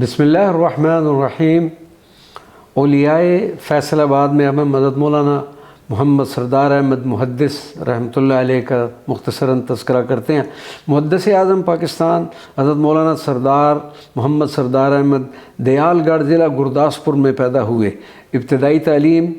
بسم اللہ الرحمن الرحیم۔ اولیائے فیصل آباد میں ہمیں حضرت مولانا محمد سردار احمد محدث رحمۃ اللہ علیہ کا مختصراً تذکرہ کرتے ہیں۔ محدث اعظم پاکستان حضرت مولانا سردار محمد سردار احمد دیال گڑھ ضلع گرداسپور میں پیدا ہوئے۔ ابتدائی تعلیم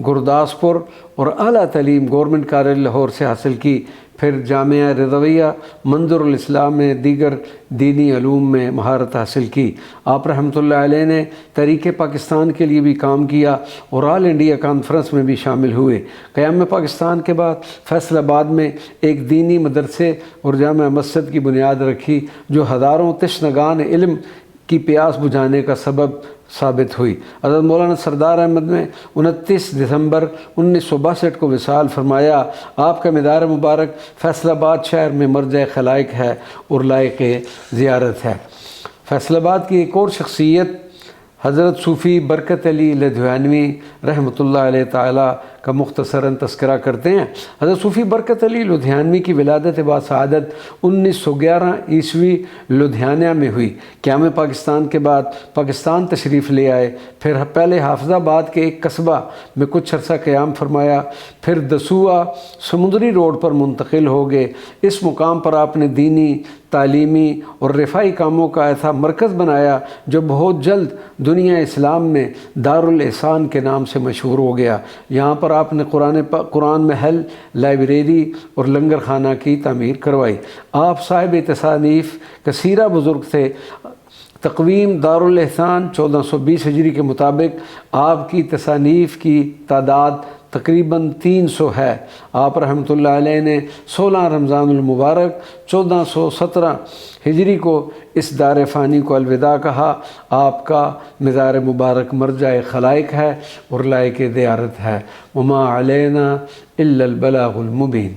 گرداسپور اور اعلیٰ تعلیم گورنمنٹ کالج لاہور سے حاصل کی، پھر جامعہ رضویہ منظر الاسلام میں دیگر دینی علوم میں مہارت حاصل کی۔ آپ رحمۃ اللہ علیہ نے تحریک پاکستان کے لیے بھی کام کیا اور آل انڈیا کانفرنس میں بھی شامل ہوئے۔ قیام پاکستان کے بعد فیصل آباد میں ایک دینی مدرسے اور جامع مسجد کی بنیاد رکھی، جو ہزاروں تشنگان علم کی پیاس بجھانے کا سبب ثابت ہوئی۔ حضرت مولانا سردار احمد نے 29 دسمبر 1962 کو وصال فرمایا۔ آپ کا مزار مبارک فیصل آباد شہر میں مرجع خلائق ہے اور لائق زیارت ہے۔ فیصل آباد کی ایک اور شخصیت حضرت صوفی برکت علی لدھیانوی رحمۃ اللہ علیہ تعالیٰ کا مختصراً تذکرہ کرتے ہیں۔ حضرت صوفی برکت علی لدھیانوی کی ولادت باسعادت 1911 عیسوی لدھیانہ میں ہوئی۔ قیام پاکستان کے بعد پاکستان تشریف لے آئے، پھر پہلے حافظ آباد کے ایک قصبہ میں کچھ عرصہ قیام فرمایا، پھر دسوہ سمندری روڈ پر منتقل ہو گئے۔ اس مقام پر آپ نے دینی، تعلیمی اور رفاعی کاموں کا ایسا مرکز بنایا جو بہت جلد دنیا اسلام میں دارالاحسان کے نام سے مشہور ہو گیا۔ یہاں پر آپ نے قرآن محل، لائبریری اور لنگر خانہ کی تعمیر کروائی۔ آپ صاحب تصانیف کثیرہ بزرگ تھے۔ تقویم دارالاحسان 1420 ہجری کے مطابق آپ کی تصانیف کی تعداد تقریباً 300 ہے۔ آپ رحمۃ اللہ علیہ نے 16 رمضان المبارک 1417 ہجری کو اس دار فانی کو الوداع کہا۔ آپ کا مزار مبارک مرجع خلائق ہے اور لائق زیارت ہے۔ وما علینا الا البلاغ المبین۔